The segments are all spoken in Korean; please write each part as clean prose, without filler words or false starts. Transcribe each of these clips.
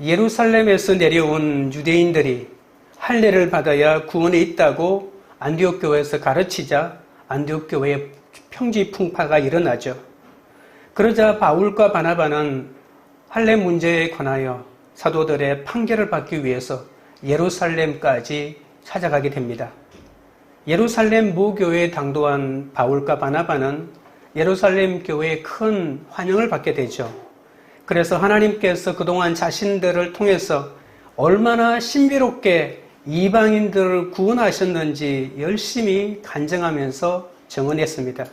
예루살렘에서 내려온 유대인들이 할례를 받아야 구원이 있다고 안디옥 교회에서 가르치자 안디옥 교회에 평지풍파가 일어나죠. 그러자 바울과 바나바는 할례 문제에 관하여 사도들의 판결을 받기 위해서 예루살렘까지 찾아가게 됩니다. 예루살렘 모교회에 당도한 바울과 바나바는 예루살렘 교회에 큰 환영을 받게 되죠. 그래서 하나님께서 그동안 자신들을 통해서 얼마나 신비롭게 이방인들을 구원하셨는지 열심히 간증하면서 증언했습니다.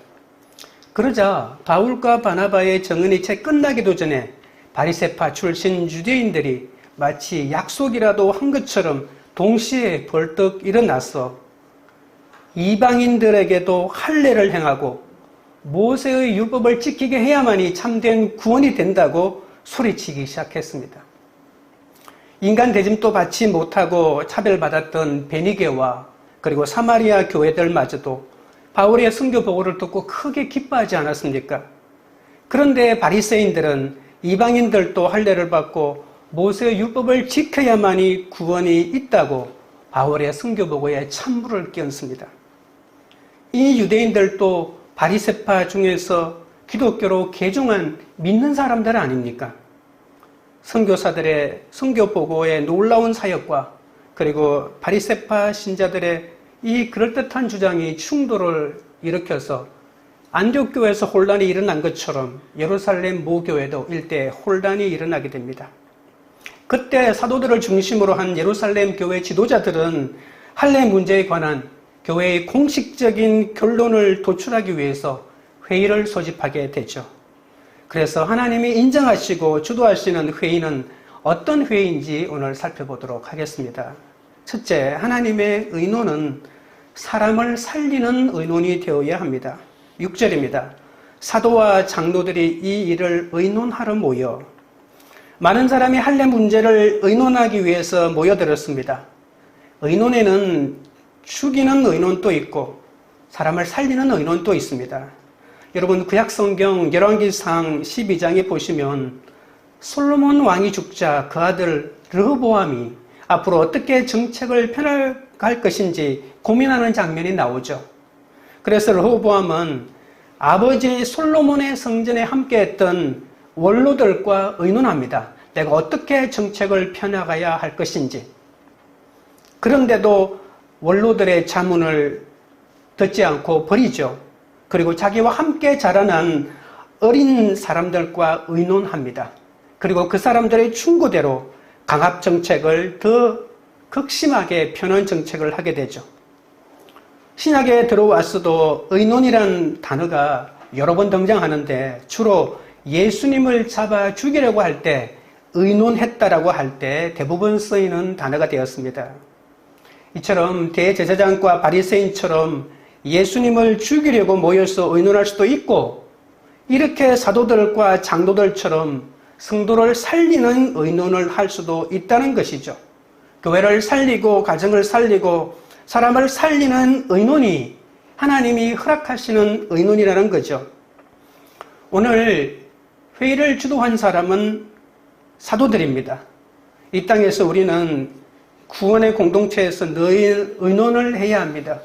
그러자 바울과 바나바의 증언이 채 끝나기도 전에 바리새파 출신 유대인들이 마치 약속이라도 한 것처럼 동시에 벌떡 일어나서 이방인들에게도 할례를 행하고 모세의 율법을 지키게 해야만이 참된 구원이 된다고 소리치기 시작했습니다. 인간 대접도 받지 못하고 차별받았던 베니게와 그리고 사마리아 교회들마저도 바울의 선교 보고를 듣고 크게 기뻐하지 않았습니까? 그런데 바리새인들은 이방인들도 할례를 받고 모세의 율법을 지켜야만이 구원이 있다고 바울의 선교 보고에 찬물을 끼얹습니다. 이 유대인들도 바리새파 중에서 기독교로 개종한 믿는 사람들 아닙니까? 선교사들의 선교 보고의 놀라운 사역과 그리고 바리새파 신자들의 이 그럴듯한 주장이 충돌을 일으켜서 안디옥 교회에서 혼란이 일어난 것처럼 예루살렘 모교회도 일대 혼란이 일어나게 됩니다. 그때 사도들을 중심으로 한 예루살렘 교회 지도자들은 할례 문제에 관한 교회의 공식적인 결론을 도출하기 위해서 회의를 소집하게 되죠. 그래서 하나님이 인정하시고 주도하시는 회의는 어떤 회의인지 오늘 살펴보도록 하겠습니다. 첫째, 하나님의 의논은 사람을 살리는 의논이 되어야 합니다. 6절입니다. 사도와 장로들이 이 일을 의논하러 모여 많은 사람이 할례 문제를 의논하기 위해서 모여들었습니다. 의논에는 죽이는 의논도 있고 사람을 살리는 의논도 있습니다. 여러분 구약성경 열왕기상 12장에 보시면 솔로몬 왕이 죽자 그 아들 르호보암이 앞으로 어떻게 정책을 펴나갈 것인지 고민하는 장면이 나오죠. 그래서 르호보암은 아버지 솔로몬의 성전에 함께했던 원로들과 의논합니다. 내가 어떻게 정책을 펴나가야 할 것인지. 그런데도 원로들의 자문을 듣지 않고 버리죠. 그리고 자기와 함께 자라난 어린 사람들과 의논합니다. 그리고 그 사람들의 충고대로 강압 정책을 더 극심하게 펴는 정책을 하게 되죠. 신약에 들어왔어도 의논이란 단어가 여러 번 등장하는데 주로 예수님을 잡아 죽이려고 할 때 의논했다라고 할 때 대부분 쓰이는 단어가 되었습니다. 이처럼 대제사장과 바리새인처럼 예수님을 죽이려고 모여서 의논할 수도 있고 이렇게 사도들과 장로들처럼 성도를 살리는 의논을 할 수도 있다는 것이죠. 교회를 살리고 가정을 살리고 사람을 살리는 의논이 하나님이 허락하시는 의논이라는 거죠. 오늘 회의를 주도한 사람은 사도들입니다. 이 땅에서 우리는 구원의 공동체에서 늘 의논을 해야 합니다.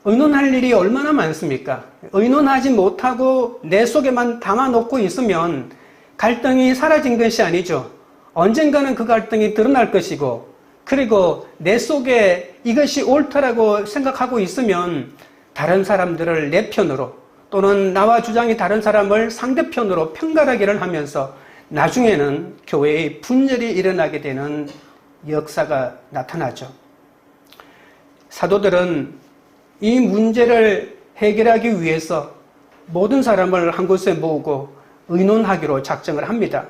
의논할 일이 얼마나 많습니까? 의논하지 못하고 내 속에만 담아놓고 있으면 갈등이 사라진 것이 아니죠. 언젠가는 그 갈등이 드러날 것이고 그리고 내 속에 이것이 옳다라고 생각하고 있으면 다른 사람들을 내 편으로 또는 나와 주장이 다른 사람을 상대편으로 편가르기를 하면서 나중에는 교회의 분열이 일어나게 되는 역사가 나타나죠. 사도들은 이 문제를 해결하기 위해서 모든 사람을 한 곳에 모으고 의논하기로 작정을 합니다.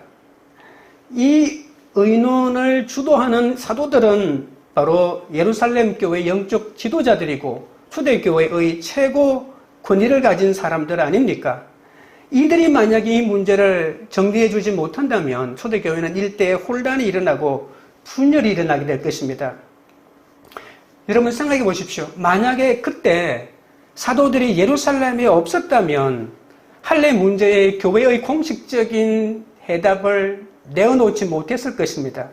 이 의논을 주도하는 사도들은 바로 예루살렘 교회 영적 지도자들이고 초대교회의 최고 권위를 가진 사람들 아닙니까? 이들이 만약에 이 문제를 정리해 주지 못한다면 초대교회는 일대에 혼란이 일어나고 분열이 일어나게 될 것입니다. 여러분 생각해 보십시오. 만약에 그때 사도들이 예루살렘에 없었다면 할례 문제의 교회의 공식적인 해답을 내어놓지 못했을 것입니다.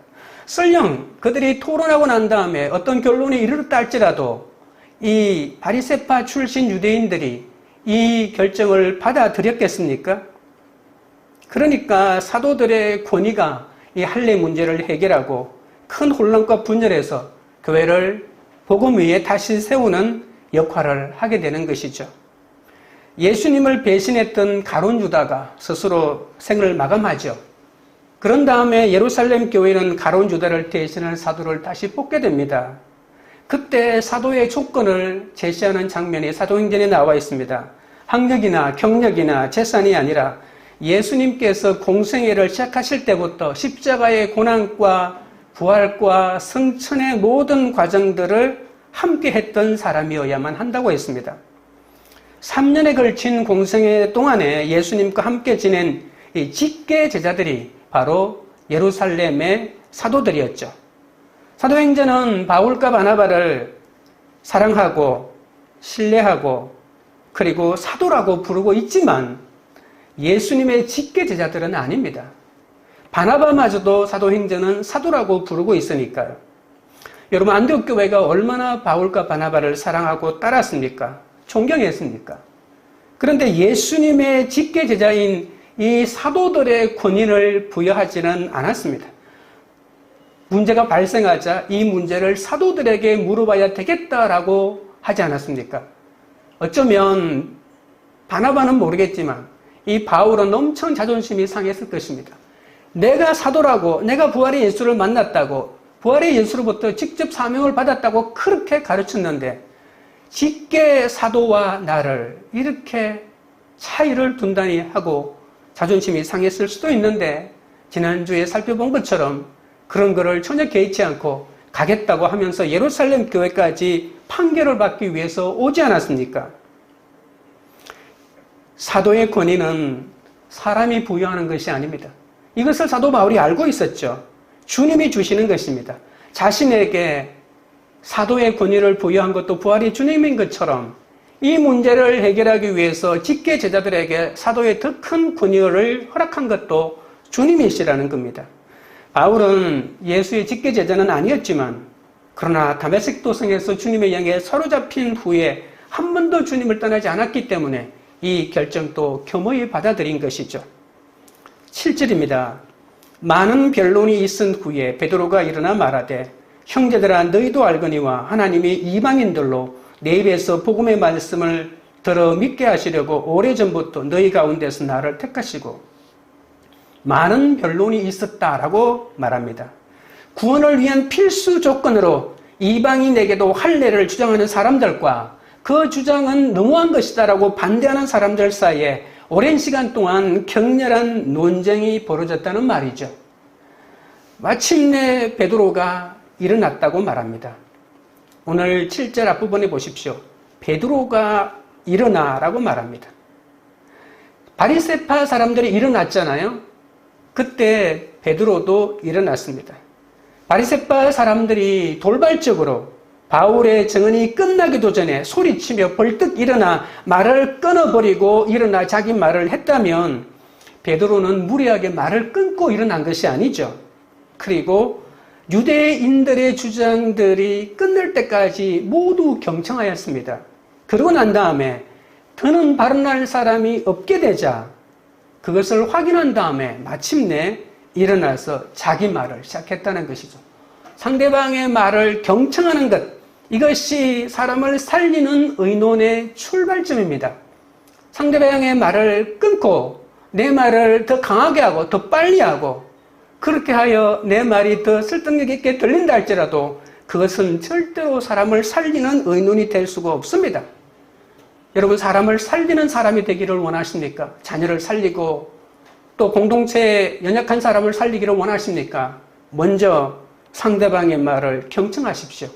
설령 그들이 토론하고 난 다음에 어떤 결론에 이르렀다 할지라도 이 바리새파 출신 유대인들이 이 결정을 받아들였겠습니까? 그러니까 사도들의 권위가 이 할례 문제를 해결하고 큰 혼란과 분열에서 교회를 복음 위에 다시 세우는 역할을 하게 되는 것이죠. 예수님을 배신했던 가룟 유다가 스스로 생을 마감하죠. 그런 다음에 예루살렘 교회는 가룟 유다를 대신할 사도를 다시 뽑게 됩니다. 그때 사도의 조건을 제시하는 장면이 사도행전에 나와 있습니다. 학력이나 경력이나 재산이 아니라 예수님께서 공생애를 시작하실 때부터 십자가의 고난과 부활과 승천의 모든 과정들을 함께 했던 사람이어야만 한다고 했습니다. 3년에 걸친 공생애 동안에 예수님과 함께 지낸 이 직계 제자들이 바로 예루살렘의 사도들이었죠. 사도행전은 바울과 바나바를 사랑하고 신뢰하고 그리고 사도라고 부르고 있지만 예수님의 직계 제자들은 아닙니다. 바나바마저도 사도행전은 사도라고 부르고 있으니까요. 여러분, 안디옥 교회가 얼마나 바울과 바나바를 사랑하고 따랐습니까? 존경했습니까? 그런데 예수님의 직계 제자인 이 사도들의 권위를 부여하지는 않았습니다. 문제가 발생하자 이 문제를 사도들에게 물어봐야 되겠다라고 하지 않았습니까? 어쩌면 바나바는 모르겠지만 이 바울은 엄청 자존심이 상했을 것입니다. 내가 사도라고, 내가 부활의 예수를 만났다고, 부활의 예수로부터 직접 사명을 받았다고 그렇게 가르쳤는데 직계 사도와 나를 이렇게 차이를 둔다니 하고 자존심이 상했을 수도 있는데 지난주에 살펴본 것처럼 그런 거를 전혀 개의치 않고 가겠다고 하면서 예루살렘 교회까지 판결을 받기 위해서 오지 않았습니까? 사도의 권위는 사람이 부여하는 것이 아닙니다. 이것을 사도 바울이 알고 있었죠. 주님이 주시는 것입니다. 자신에게 사도의 권위를 부여한 것도 부활이 주님인 것처럼 이 문제를 해결하기 위해서 직계 제자들에게 사도의 더 큰 권위를 허락한 것도 주님이시라는 겁니다. 바울은 예수의 직계 제자는 아니었지만 그러나 다메섹 도성에서 주님의 영에 사로잡힌 후에 한 번도 주님을 떠나지 않았기 때문에 이 결정도 겸허히 받아들인 것이죠. 7절입니다. 많은 변론이 있은 후에 베드로가 일어나 말하되 형제들아 너희도 알거니와 하나님이 이방인들로 내 입에서 복음의 말씀을 들어 믿게 하시려고 오래전부터 너희 가운데서 나를 택하시고 많은 변론이 있었다라고 말합니다. 구원을 위한 필수 조건으로 이방인에게도 할례를 주장하는 사람들과 그 주장은 너무한 것이다라고 반대하는 사람들 사이에 오랜 시간 동안 격렬한 논쟁이 벌어졌다는 말이죠. 마침내 베드로가 일어났다고 말합니다. 오늘 7절 앞부분에 보십시오. 베드로가 일어나라고 말합니다. 바리새파 사람들이 일어났잖아요. 그때 베드로도 일어났습니다. 바리새파 사람들이 돌발적으로 바울의 증언이 끝나기도 전에 소리치며 벌떡 일어나 말을 끊어버리고 일어나 자기 말을 했다면 베드로는 무리하게 말을 끊고 일어난 것이 아니죠. 그리고 유대인들의 주장들이 끝날 때까지 모두 경청하였습니다. 그러고 난 다음에 더는 발언할 사람이 없게 되자 그것을 확인한 다음에 마침내 일어나서 자기 말을 시작했다는 것이죠. 상대방의 말을 경청하는 것, 이것이 사람을 살리는 의논의 출발점입니다. 상대방의 말을 끊고 내 말을 더 강하게 하고 더 빨리 하고 그렇게 하여 내 말이 더 설득력 있게 들린다 할지라도 그것은 절대로 사람을 살리는 의논이 될 수가 없습니다. 여러분, 사람을 살리는 사람이 되기를 원하십니까? 자녀를 살리고 또 공동체에 연약한 사람을 살리기를 원하십니까? 먼저 상대방의 말을 경청하십시오.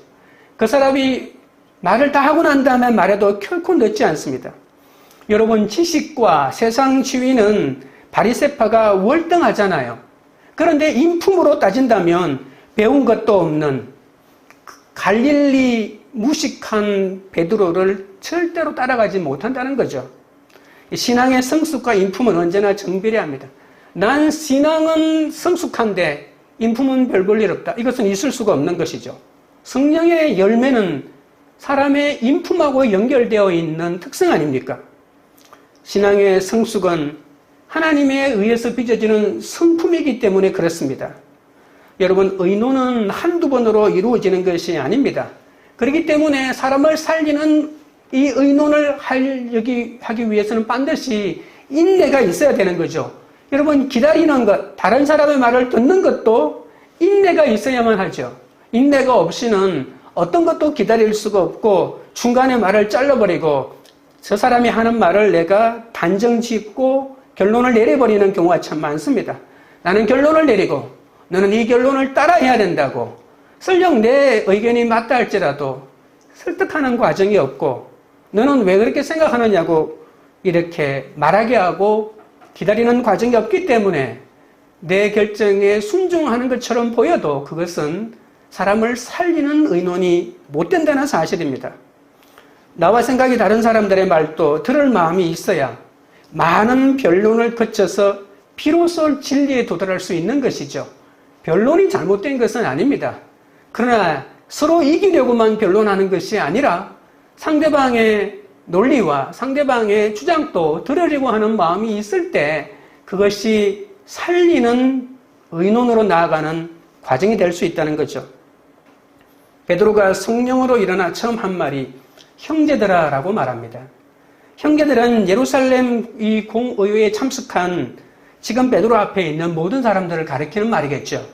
그 사람이 말을 다 하고 난 다음에 말해도 결코 늦지 않습니다. 여러분, 지식과 세상 지위는 바리새파가 월등하잖아요. 그런데 인품으로 따진다면 배운 것도 없는 갈릴리 무식한 베드로를 절대로 따라가지 못한다는 거죠. 신앙의 성숙과 인품은 언제나 정비례합니다. 난 신앙은 성숙한데 인품은 별 볼 일 없다. 이것은 있을 수가 없는 것이죠. 성령의 열매는 사람의 인품하고 연결되어 있는 특성 아닙니까? 신앙의 성숙은 하나님에 의해서 빚어지는 성품이기 때문에 그렇습니다. 여러분, 의논은 한두 번으로 이루어지는 것이 아닙니다. 그렇기 때문에 사람을 살리는 이 의논을 하기 위해서는 반드시 인내가 있어야 되는 거죠. 여러분, 기다리는 것, 다른 사람의 말을 듣는 것도 인내가 있어야만 하죠. 인내가 없이는 어떤 것도 기다릴 수가 없고 중간에 말을 잘라버리고 저 사람이 하는 말을 내가 단정 짓고 결론을 내려버리는 경우가 참 많습니다. 나는 결론을 내리고 너는 이 결론을 따라해야 된다고 설령 내 의견이 맞다 할지라도 설득하는 과정이 없고 너는 왜 그렇게 생각하느냐고 이렇게 말하게 하고 기다리는 과정이 없기 때문에 내 결정에 순종하는 것처럼 보여도 그것은 사람을 살리는 의논이 못 된다는 사실입니다. 나와 생각이 다른 사람들의 말도 들을 마음이 있어야 많은 변론을 거쳐서 비로소 진리에 도달할 수 있는 것이죠. 변론이 잘못된 것은 아닙니다. 그러나 서로 이기려고만 변론하는 것이 아니라 상대방의 논리와 상대방의 주장도 들으려고 하는 마음이 있을 때 그것이 살리는 의논으로 나아가는 과정이 될 수 있다는 거죠. 베드로가 성령으로 일어나 처음 한 말이 형제들아 라고 말합니다. 형제들은 예루살렘 이 공의회에 참석한 지금 베드로 앞에 있는 모든 사람들을 가리키는 말이겠죠.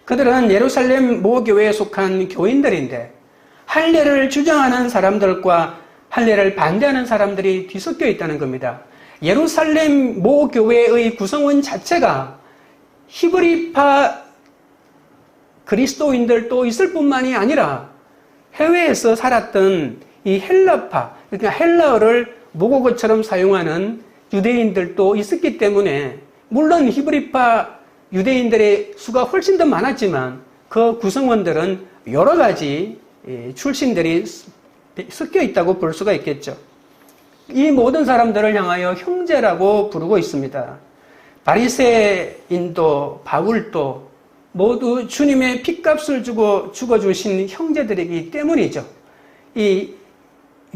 그들은 예루살렘 모교회에 속한 교인들인데 할례를 주장하는 사람들과 할례를 반대하는 사람들이 뒤섞여 있다는 겁니다. 예루살렘 모교회의 구성원 자체가 히브리파 그리스도인들도 있을 뿐만이 아니라 해외에서 살았던 이 헬라파, 그러니까 헬라어를 모국어처럼 사용하는 유대인들도 있었기 때문에 물론 히브리파 유대인들의 수가 훨씬 더 많았지만 그 구성원들은 여러 가지 출신들이 섞여 있다고 볼 수가 있겠죠. 이 모든 사람들을 향하여 형제라고 부르고 있습니다. 바리새인도 바울도 모두 주님의 핏값을 주고 죽어주신 형제들이기 때문이죠. 이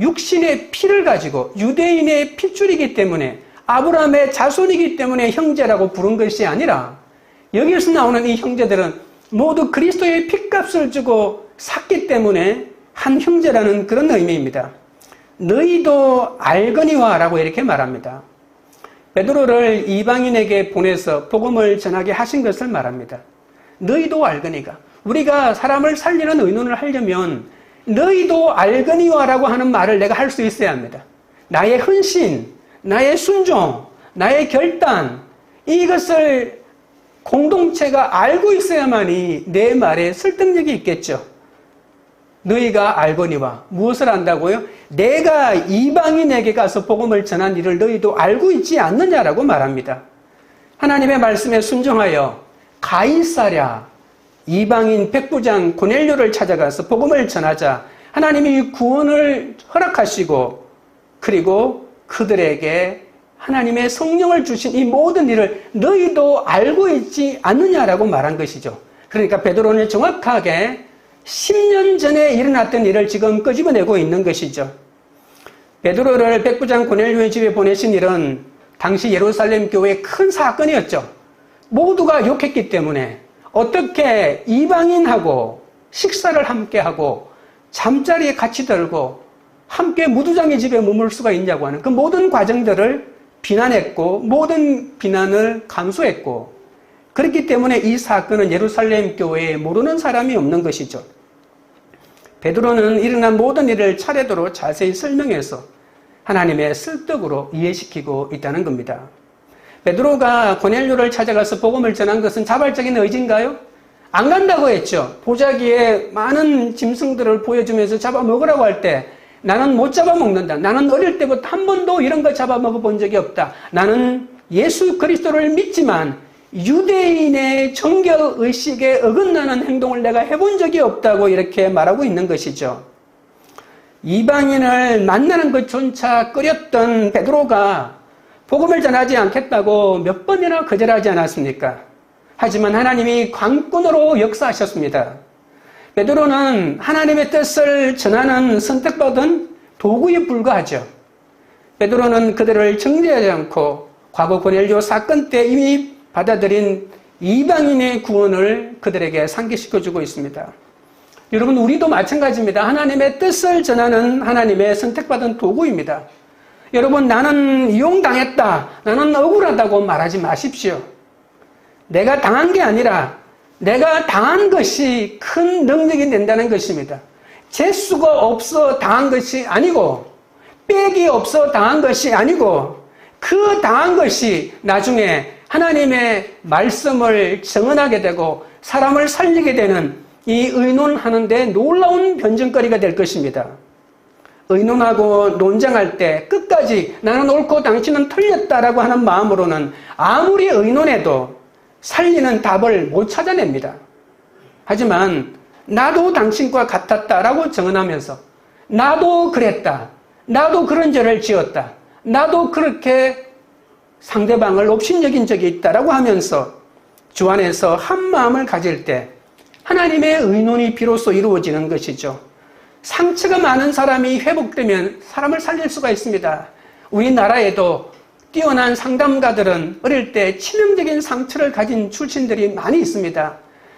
육신의 피를 가지고 유대인의 핏줄이기 때문에 아브라함의 자손이기 때문에 형제라고 부른 것이 아니라 여기에서 나오는 이 형제들은 모두 그리스도의 핏값을 주고 샀기 때문에 한 형제라는 그런 의미입니다. 너희도 알거니와 라고 이렇게 말합니다. 베드로를 이방인에게 보내서 복음을 전하게 하신 것을 말합니다. 너희도 알거니가. 우리가 사람을 살리는 의논을 하려면 너희도 알거니와 라고 하는 말을 내가 할 수 있어야 합니다. 나의 헌신, 나의 순종, 나의 결단, 이것을 공동체가 알고 있어야만이 내 말에 설득력이 있겠죠. 너희가 알거니와 무엇을 안다고요? 내가 이방인에게 가서 복음을 전한 일을 너희도 알고 있지 않느냐라고 말합니다. 하나님의 말씀에 순종하여 가이사랴 이방인 백부장 고넬료를 찾아가서 복음을 전하자 하나님이 구원을 허락하시고 그리고 그들에게 하나님의 성령을 주신 이 모든 일을 너희도 알고 있지 않느냐라고 말한 것이죠. 그러니까 베드로는 정확하게 10년 전에 일어났던 일을 지금 끄집어내고 있는 것이죠. 베드로를 백부장 고넬료의 집에 보내신 일은 당시 예루살렘 교회의 큰 사건이었죠. 모두가 욕했기 때문에 어떻게 이방인하고 식사를 함께하고 잠자리에 같이 들고 함께 무두장의 집에 머물 수가 있냐고 하는 그 모든 과정들을 비난했고 모든 비난을 감수했고 그렇기 때문에 이 사건은 예루살렘 교회에 모르는 사람이 없는 것이죠. 베드로는 일어난 모든 일을 차례대로 자세히 설명해서 하나님의 설득으로 이해시키고 있다는 겁니다. 베드로가 고넬료를 찾아가서 복음을 전한 것은 자발적인 의지인가요? 안 간다고 했죠. 보자기에 많은 짐승들을 보여주면서 잡아먹으라고 할 때 나는 못 잡아먹는다. 나는 어릴 때부터 한 번도 이런 거 잡아먹어 본 적이 없다. 나는 예수 그리스도를 믿지만 유대인의 정결의식에 어긋나는 행동을 내가 해본 적이 없다고 이렇게 말하고 있는 것이죠. 이방인을 만나는 것조차 꺼렸던 베드로가 복음을 전하지 않겠다고 몇 번이나 거절하지 않았습니까? 하지만 하나님이 관건으로 역사하셨습니다. 베드로는 하나님의 뜻을 전하는 선택받은 도구에 불과하죠. 베드로는 그들을 정죄하지 않고 과거 고넬료 사건 때 이미 받아들인 이방인의 구원을 그들에게 상기시켜주고 있습니다. 여러분, 우리도 마찬가지입니다. 하나님의 뜻을 전하는 하나님의 선택받은 도구입니다. 여러분, 나는 이용당했다, 나는 억울하다고 말하지 마십시오. 내가 당한 게 아니라 내가 당한 것이 큰 능력이 된다는 것입니다. 재수가 없어 당한 것이 아니고, 빽이 없어 당한 것이 아니고, 그 당한 것이 나중에 하나님의 말씀을 정언하게 되고 사람을 살리게 되는 이 의논하는 데 놀라운 변증거리가 될 것입니다. 의논하고 논쟁할 때 끝까지 나는 옳고 당신은 틀렸다라고 하는 마음으로는 아무리 의논해도 살리는 답을 못 찾아냅니다. 하지만 나도 당신과 같았다라고 정언하면서 나도 그랬다, 나도 그런 죄를 지었다, 나도 그렇게 상대방을 업신여긴 적이 있다라고 하면서 주 안에서 한 마음을 가질 때 하나님의 의논이 비로소 이루어지는 것이죠. 상처가 많은 사람이 회복되면 사람을 살릴 수가 있습니다. 우리나라에도 뛰어난 상담가들은 어릴 때 치명적인 상처를 가진 출신들이 많이 있습니다.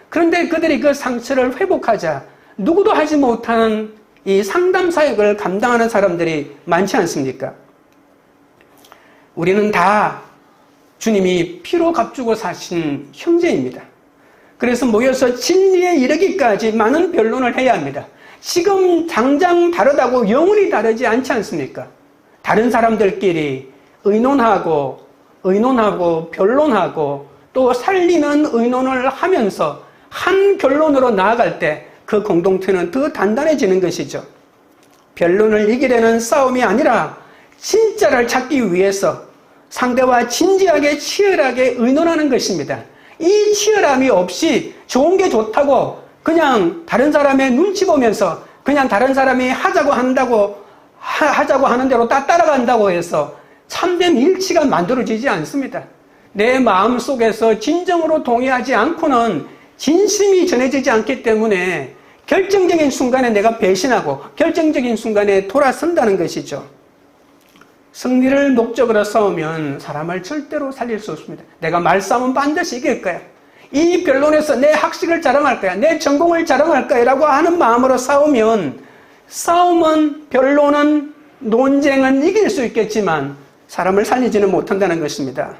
그런데 그들이 그 상처를 회복하자 누구도 하지 못하는 이 상담 사역을 감당하는 사람들이 많지 않습니까? 우리는 다 주님이 피로 값주고 사신 형제입니다. 그래서 모여서 진리에 이르기까지 많은 변론을 해야 합니다. 지금 당장 다르다고 영원히 다르지 않지 않습니까? 다른 사람들끼리 의논하고 변론하고 또 살리는 의논을 하면서 한 결론으로 나아갈 때 그 공동체는 더 단단해지는 것이죠. 변론을 이기려는 싸움이 아니라 진짜를 찾기 위해서 상대와 진지하게 치열하게 의논하는 것입니다. 이 치열함이 없이 좋은 게 좋다고 그냥 다른 사람의 눈치 보면서 그냥 다른 사람이 하자고 하는 대로 따라간다고 해서 참된 일치가 만들어지지 않습니다. 내 마음속에서 진정으로 동의하지 않고는 진심이 전해지지 않기 때문에 결정적인 순간에 내가 배신하고 결정적인 순간에 돌아선다는 것이죠. 승리를 목적으로 싸우면 사람을 절대로 살릴 수 없습니다. 내가 말싸움은 반드시 이길 거야. 이 변론에서 내 학식을 자랑할 거야. 내 전공을 자랑할 거야. 라고 하는 마음으로 싸우면 싸움은, 변론은, 논쟁은 이길 수 있겠지만 사람을 살리지는 못한다는 것입니다.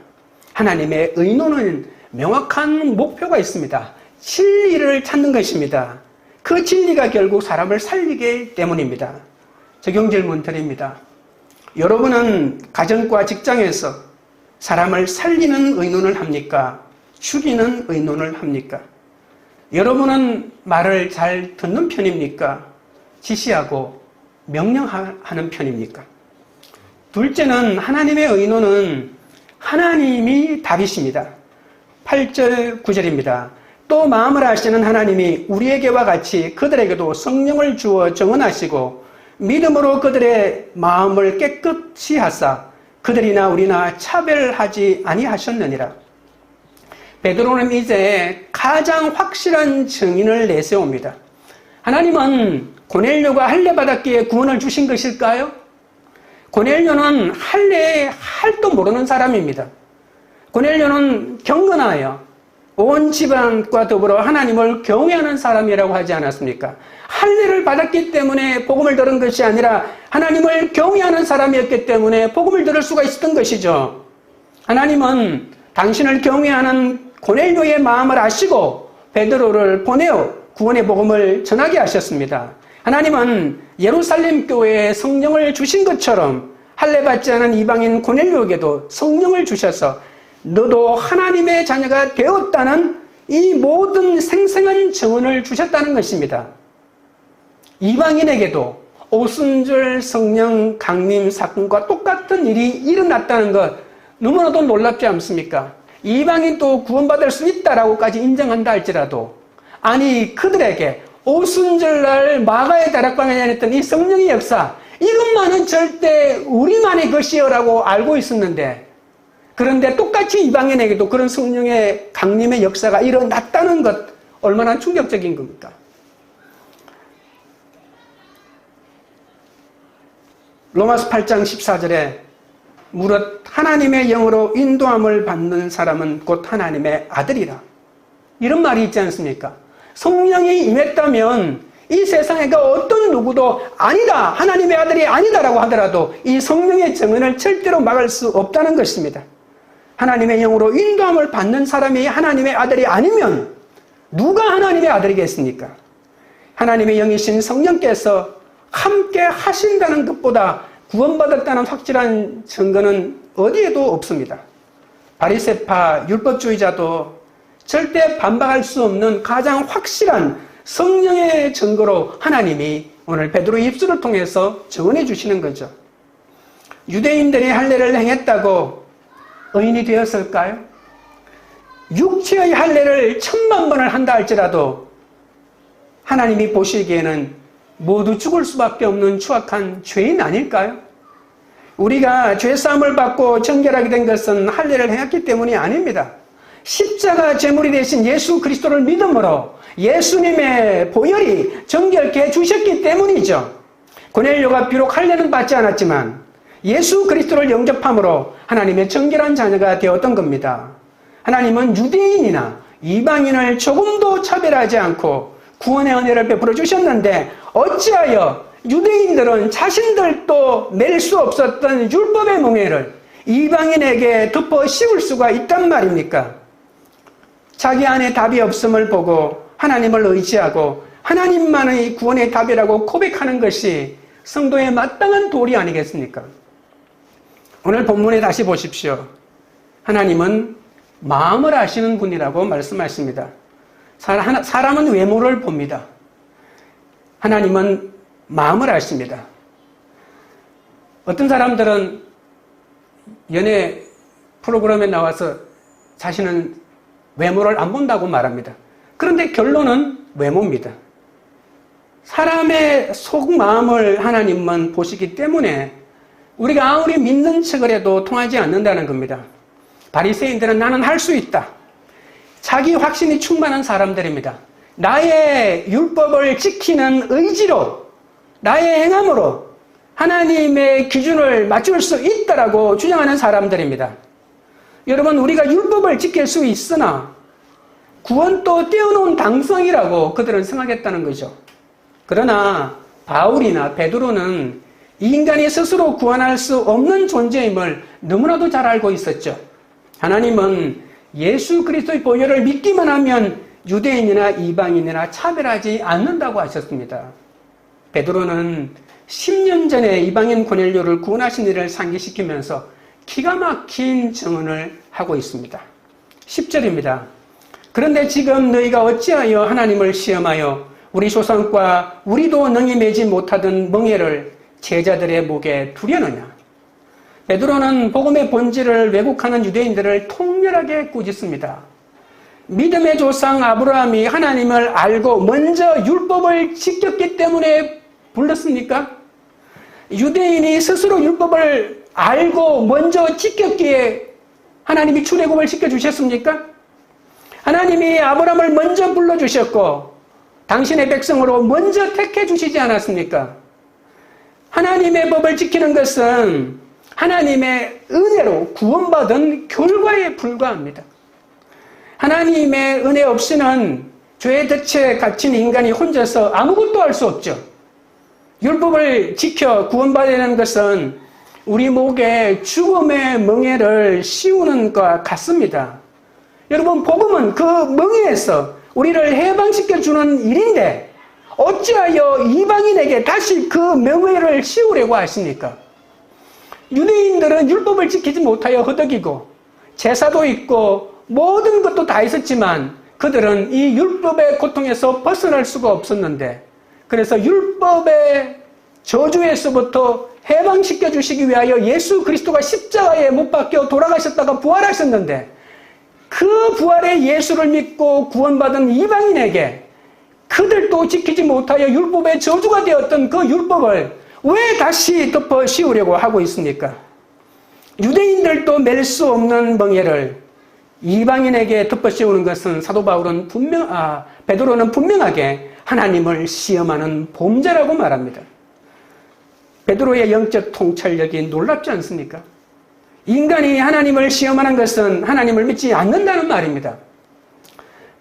하나님의 의논은 명확한 목표가 있습니다. 진리를 찾는 것입니다. 그 진리가 결국 사람을 살리기 때문입니다. 적용 질문 드립니다. 여러분은 가정과 직장에서 사람을 살리는 의논을 합니까? 죽이는 의논을 합니까? 여러분은 말을 잘 듣는 편입니까? 지시하고 명령하는 편입니까? 둘째는 하나님의 의논은 하나님이 답이십니다. 8절 9절입니다. 또 마음을 아시는 하나님이 우리에게와 같이 그들에게도 성령을 주어 정언하시고 믿음으로 그들의 마음을 깨끗이 하사 그들이나 우리나 차별하지 아니하셨느니라. 베드로는 이제 가장 확실한 증인을 내세웁니다. 하나님은 고넬료가 할례 받았기에 구원을 주신 것일까요? 고넬료는 할례의 할도 모르는 사람입니다. 고넬료는 경건하여 온 집안과 더불어 하나님을 경외하는 사람이라고 하지 않았습니까? 할례를 받았기 때문에 복음을 들은 것이 아니라 하나님을 경외하는 사람이었기 때문에 복음을 들을 수가 있었던 것이죠. 하나님은 당신을 경외하는 고넬료의 마음을 아시고 베드로를 보내어 구원의 복음을 전하게 하셨습니다. 하나님은 예루살렘 교회에 성령을 주신 것처럼 할례 받지 않은 이방인 고넬료에게도 성령을 주셔서 너도 하나님의 자녀가 되었다는 이 모든 생생한 증언을 주셨다는 것입니다. 이방인에게도 오순절 성령 강림 사건과 똑같은 일이 일어났다는 것 너무나도 놀랍지 않습니까? 이방인도 구원받을 수 있다라고까지 인정한다 할지라도 아니 그들에게 오순절날 마가의 다락방에 일어났던 이 성령의 역사 이것만은 절대 우리만의 것이여라고 알고 있었는데 그런데 똑같이 이방인에게도 그런 성령의 강림의 역사가 일어났다는 것, 얼마나 충격적인 겁니까? 로마서 8장 14절에 무릇 하나님의 영으로 인도함을 받는 사람은 곧 하나님의 아들이라. 이런 말이 있지 않습니까? 성령이 임했다면 이 세상에 어떤 누구도 아니다, 하나님의 아들이 아니다라고 하더라도 이 성령의 증언을 절대로 막을 수 없다는 것입니다. 하나님의 영으로 인도함을 받는 사람이 하나님의 아들이 아니면 누가 하나님의 아들이겠습니까? 하나님의 영이신 성령께서 함께 하신다는 것보다 구원받았다는 확실한 증거는 어디에도 없습니다. 바리새파 율법주의자도 절대 반박할 수 없는 가장 확실한 성령의 증거로 하나님이 오늘 베드로의 입술을 통해서 증언해 주시는 거죠. 유대인들이 할례를 행했다고 의인이 되었을까요? 육체의 할례를 1000만 번을 한다 할지라도 하나님이 보시기에는 모두 죽을 수밖에 없는 추악한 죄인 아닐까요? 우리가 죄사함을 받고 정결하게 된 것은 할례를 행했기 때문이 아닙니다. 십자가 제물이 되신 예수 그리스도를 믿음으로 예수님의 보혈이 정결케 해주셨기 때문이죠. 고넬료가 비록 할례는 받지 않았지만 예수 그리스도를 영접함으로 하나님의 정결한 자녀가 되었던 겁니다. 하나님은 유대인이나 이방인을 조금도 차별하지 않고 구원의 은혜를 베풀어 주셨는데 어찌하여 유대인들은 자신들도 낼 수 없었던 율법의 몽해를 이방인에게 덮어 씌울 수가 있단 말입니까? 자기 안에 답이 없음을 보고 하나님을 의지하고 하나님만의 구원의 답이라고 고백하는 것이 성도의 마땅한 도리 아니겠습니까? 오늘 본문에 다시 보십시오. 하나님은 마음을 아시는 분이라고 말씀하십니다. 사람은 외모를 봅니다. 하나님은 마음을 아십니다. 어떤 사람들은 연애 프로그램에 나와서 자신은 외모를 안 본다고 말합니다. 그런데 결론은 외모입니다. 사람의 속마음을 하나님은 보시기 때문에 우리가 아무리 믿는 척을 해도 통하지 않는다는 겁니다. 바리새인들은 나는 할 수 있다. 자기 확신이 충만한 사람들입니다. 나의 율법을 지키는 의지로, 나의 행함으로 하나님의 기준을 맞출 수 있다라고 주장하는 사람들입니다. 여러분, 우리가 율법을 지킬 수 있으나 구원도 떼어놓은 당성이라고 그들은 생각했다는 거죠. 그러나 바울이나 베드로는 인간이 스스로 구원할 수 없는 존재임을 너무나도 잘 알고 있었죠. 하나님은 예수 그리스도의 보혈을 믿기만 하면 유대인이나 이방인이나 차별하지 않는다고 하셨습니다. 베드로는 10년 전에 이방인 고넬료를 구원하신 일을 상기시키면서 기가 막힌 증언을 하고 있습니다. 10절입니다. 그런데 지금 너희가 어찌하여 하나님을 시험하여 우리 조상과 우리도 능히 매지 못하던 멍에를 제자들의 목에 두려느냐. 베드로는 복음의 본질을 왜곡하는 유대인들을 통렬하게 꾸짖습니다. 믿음의 조상 아브라함이 하나님을 알고 먼저 율법을 지켰기 때문에 불렀습니까? 유대인이 스스로 율법을 알고 먼저 지켰기에 하나님이 출애굽을 시켜주셨습니까? 하나님이 아브라함을 먼저 불러주셨고 당신의 백성으로 먼저 택해 주시지 않았습니까? 하나님의 법을 지키는 것은 하나님의 은혜로 구원받은 결과에 불과합니다. 하나님의 은혜 없이는 죄의 덫에 갇힌 인간이 혼자서 아무것도 할 수 없죠. 율법을 지켜 구원받는 것은 우리 목에 죽음의 멍에를 씌우는 것과 같습니다. 여러분, 복음은 그 멍에에서 우리를 해방시켜주는 일인데 어찌하여 이방인에게 다시 그 멍에를 씌우려고 하십니까? 유대인들은 율법을 지키지 못하여 허덕이고 제사도 있고 모든 것도 다 있었지만 그들은 이 율법의 고통에서 벗어날 수가 없었는데, 그래서 율법의 저주에서부터 해방시켜 주시기 위하여 예수 그리스도가 십자가에 못 박혀 돌아가셨다가 부활하셨는데, 그 부활의 예수를 믿고 구원받은 이방인에게 그들도 지키지 못하여 율법의 저주가 되었던 그 율법을 왜 다시 덮어 씌우려고 하고 있습니까? 유대인들도 맬 수 없는 멍에를 이방인에게 덮어씌우는 것은 사도 베드로는 분명하게 하나님을 시험하는 범죄라고 말합니다. 베드로의 영적 통찰력이 놀랍지 않습니까? 인간이 하나님을 시험하는 것은 하나님을 믿지 않는다는 말입니다.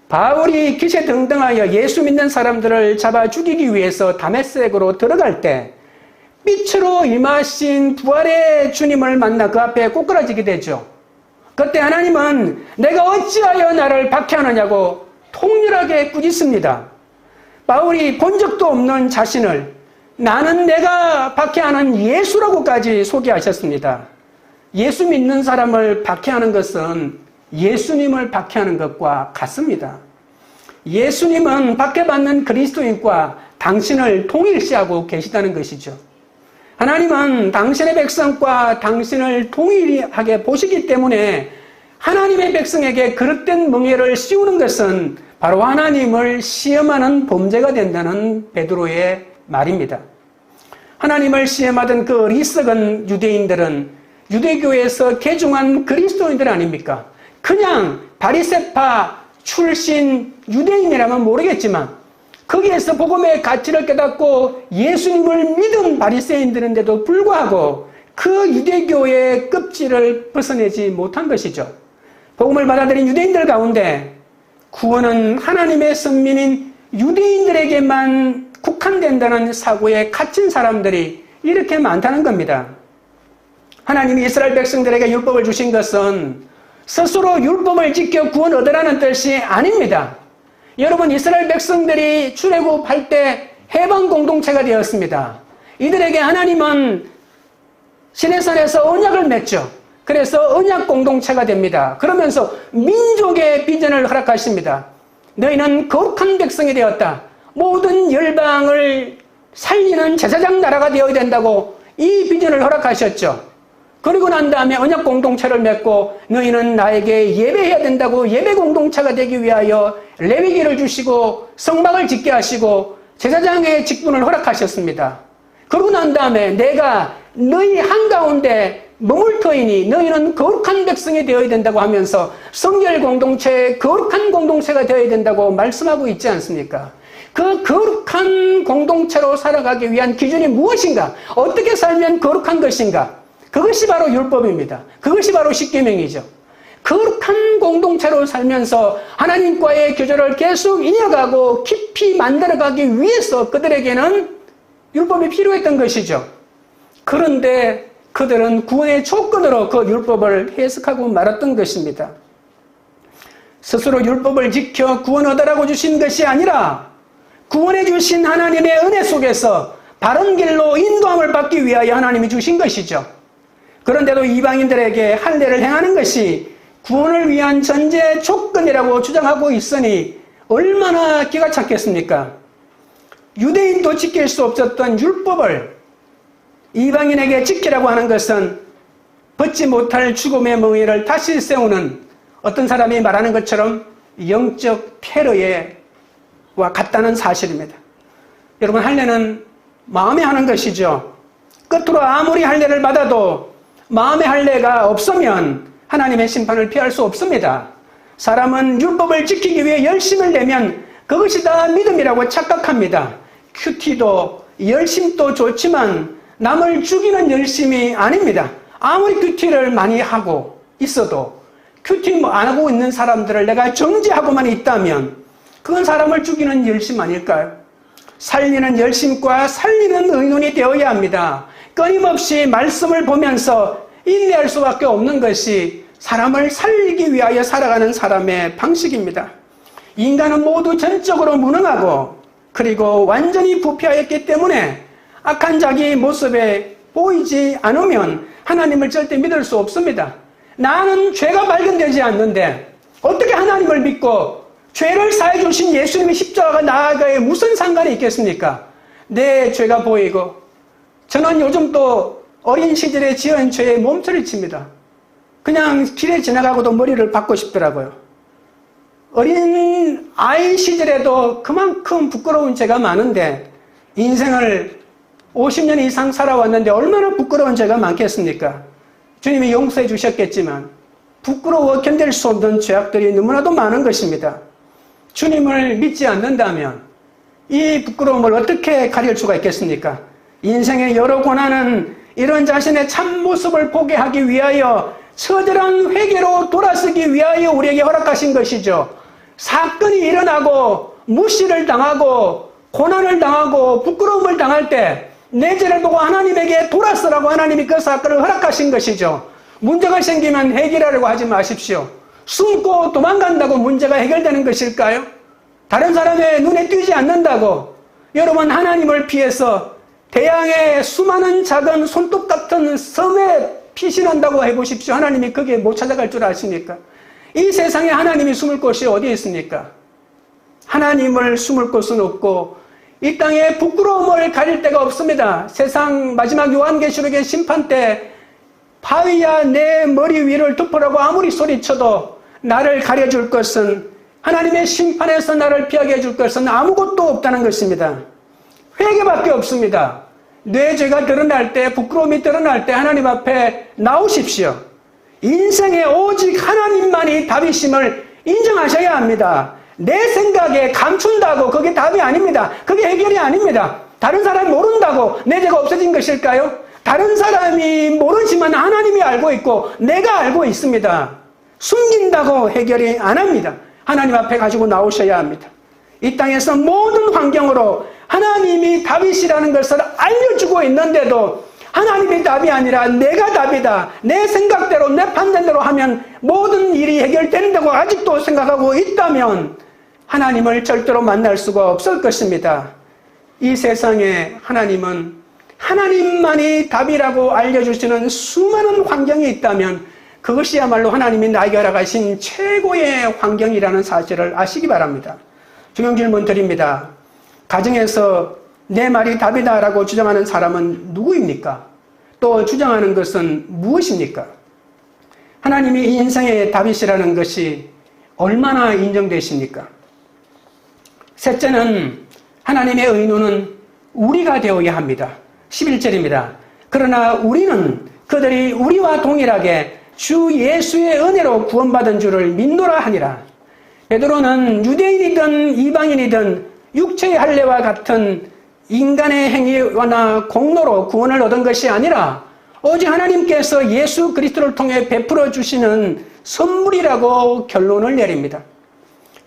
바울이 기세등등하여 예수 믿는 사람들을 잡아 죽이기 위해서 다메섹으로 들어갈 때 빛으로 임하신 부활의 주님을 만나 그 앞에 꼬꾸라지게 되죠. 그때 하나님은 내가 어찌하여 나를 박해하느냐고 통렬하게 꾸짖습니다. 바울이 본 적도 없는 자신을 나는 내가 박해하는 예수라고까지 소개하셨습니다. 예수 믿는 사람을 박해하는 것은 예수님을 박해하는 것과 같습니다. 예수님은 박해받는 그리스도인과 당신을 동일시하고 계시다는 것이죠. 하나님은 당신의 백성과 당신을 동일하게 보시기 때문에 하나님의 백성에게 그릇된 멍에를 씌우는 것은 바로 하나님을 시험하는 범죄가 된다는 베드로의 말입니다. 하나님을 시험하던 그 어리석은 유대인들은 유대교에서 개종한 그리스도인들 아닙니까? 그냥 바리새파 출신 유대인이라면 모르겠지만 거기에서 복음의 가치를 깨닫고 예수님을 믿은 바리새인들인데도 불구하고 그 유대교의 껍질을 벗어내지 못한 것이죠. 복음을 받아들인 유대인들 가운데 구원은 하나님의 선민인 유대인들에게만 국한된다는 사고에 갇힌 사람들이 이렇게 많다는 겁니다. 하나님이 이스라엘 백성들에게 율법을 주신 것은 스스로 율법을 지켜 구원 얻으라는 뜻이 아닙니다. 여러분, 이스라엘 백성들이 출애굽할 때 해방 공동체가 되었습니다. 이들에게 하나님은 시내산에서 언약을 맺죠. 그래서 언약 공동체가 됩니다. 그러면서 민족의 비전을 허락하십니다. 너희는 거룩한 백성이 되었다. 모든 열방을 살리는 제사장 나라가 되어야 된다고 이 비전을 허락하셨죠. 그리고 난 다음에 언약 공동체를 맺고 너희는 나에게 예배해야 된다고 예배 공동체가 되기 위하여 레위기를 주시고 성막을 짓게 하시고 제사장의 직분을 허락하셨습니다. 그러고 난 다음에 내가 너희 한가운데 머물터이니 너희는 거룩한 백성이 되어야 된다고 하면서 성결 공동체, 거룩한 공동체가 되어야 된다고 말씀하고 있지 않습니까? 그 거룩한 공동체로 살아가기 위한 기준이 무엇인가? 어떻게 살면 거룩한 것인가? 그것이 바로 율법입니다. 그것이 바로 십계명이죠. 거룩한 공동체로 살면서 하나님과의 교제를 계속 이어가고 깊이 만들어가기 위해서 그들에게는 율법이 필요했던 것이죠. 그런데 그들은 구원의 조건으로 그 율법을 해석하고 말았던 것입니다. 스스로 율법을 지켜 구원 얻으라고 주신 것이 아니라 구원해 주신 하나님의 은혜 속에서 바른 길로 인도함을 받기 위하여 하나님이 주신 것이죠. 그런데도 이방인들에게 할례를 행하는 것이 구원을 위한 전제 조건이라고 주장하고 있으니 얼마나 기가 찼겠습니까? 유대인도 지킬 수 없었던 율법을 이방인에게 지키라고 하는 것은 벗지 못할 죽음의 멍에를 다시 세우는 어떤 사람이 말하는 것처럼 영적 테러와 같다는 사실입니다. 여러분, 할례는 마음에 하는 것이죠. 끝으로 아무리 할례를 받아도 마음의 할례가 없으면 하나님의 심판을 피할 수 없습니다. 사람은 율법을 지키기 위해 열심을 내면 그것이 다 믿음이라고 착각합니다. 큐티도 열심도 좋지만 남을 죽이는 열심이 아닙니다. 아무리 큐티를 많이 하고 있어도 큐티 안 하고 있는 사람들을 내가 정죄하고만 있다면 그건 사람을 죽이는 열심 아닐까요? 살리는 열심과 살리는 의논이 되어야 합니다. 끊임없이 말씀을 보면서 인내할 수밖에 없는 것이 사람을 살리기 위하여 살아가는 사람의 방식입니다. 인간은 모두 전적으로 무능하고 그리고 완전히 부패하였기 때문에 악한 자기 모습에 보이지 않으면 하나님을 절대 믿을 수 없습니다. 나는 죄가 발견되지 않는데 어떻게 하나님을 믿고 죄를 사해 주신 예수님의 십자가가 나에게 무슨 상관이 있겠습니까? 내 죄가 보이고 저는 요즘 또 어린 시절에 지은 죄에 몸서리칩니다. 그냥 길에 지나가고도 머리를 박고 싶더라고요. 어린 아이 시절에도 그만큼 부끄러운 죄가 많은데 인생을 50년 이상 살아왔는데 얼마나 부끄러운 죄가 많겠습니까? 주님이 용서해 주셨겠지만 부끄러워 견딜 수 없는 죄악들이 너무나도 많은 것입니다. 주님을 믿지 않는다면 이 부끄러움을 어떻게 가릴 수가 있겠습니까? 인생의 여러 고난은 이런 자신의 참모습을 보게 하기 위하여 처절한 회개로 돌아서기 위하여 우리에게 허락하신 것이죠. 사건이 일어나고 무시를 당하고 고난을 당하고 부끄러움을 당할 때 내 죄를 보고 하나님에게 돌아서라고 하나님이 그 사건을 허락하신 것이죠. 문제가 생기면 해결하려고 하지 마십시오. 숨고 도망간다고 문제가 해결되는 것일까요? 다른 사람의 눈에 띄지 않는다고 여러분 하나님을 피해서 대양의 수많은 작은 손톱 같은 섬에 피신한다고 해보십시오. 하나님이 거기에 못 찾아갈 줄 아십니까? 이 세상에 하나님이 숨을 곳이 어디에 있습니까? 하나님을 숨을 곳은 없고 이 땅에 부끄러움을 가릴 데가 없습니다. 세상 마지막 요한계시록의 심판 때 바위야 내 머리 위를 덮으라고 아무리 소리쳐도 나를 가려줄 것은 하나님의 심판에서 나를 피하게 해줄 것은 아무것도 없다는 것입니다. 회개밖에 없습니다. 내 죄가 드러날 때 부끄러움이 드러날 때 하나님 앞에 나오십시오. 인생에 오직 하나님만이 답이심을 인정하셔야 합니다. 내 생각에 감춘다고 그게 답이 아닙니다. 그게 해결이 아닙니다. 다른 사람이 모른다고 내 죄가 없어진 것일까요? 다른 사람이 모르지만 하나님이 알고 있고 내가 알고 있습니다. 숨긴다고 해결이 안 합니다. 하나님 앞에 가지고 나오셔야 합니다. 이 땅에서 모든 환경으로 하나님이 답이시라는 것을 알려주고 있는데도 하나님이 답이 아니라 내가 답이다. 내 생각대로 내 판단대로 하면 모든 일이 해결된다고 아직도 생각하고 있다면 하나님을 절대로 만날 수가 없을 것입니다. 이 세상에 하나님은 하나님만이 답이라고 알려주시는 수많은 환경이 있다면 그것이야말로 하나님이 나에게 허락하신 최고의 환경이라는 사실을 아시기 바랍니다. 중요한 질문 드립니다. 가정에서 내 말이 답이다라고 주장하는 사람은 누구입니까? 또 주장하는 것은 무엇입니까? 하나님이 이 인생의 답이시라는 것이 얼마나 인정되십니까? 셋째는 하나님의 의논은 우리가 되어야 합니다. 11절입니다. 그러나 우리는 그들이 우리와 동일하게 주 예수의 은혜로 구원받은 줄을 믿노라 하니라. 베드로는 유대인이든 이방인이든 육체의 할례와 같은 인간의 행위나 공로로 구원을 얻은 것이 아니라 오직 하나님께서 예수 그리스도를 통해 베풀어 주시는 선물이라고 결론을 내립니다.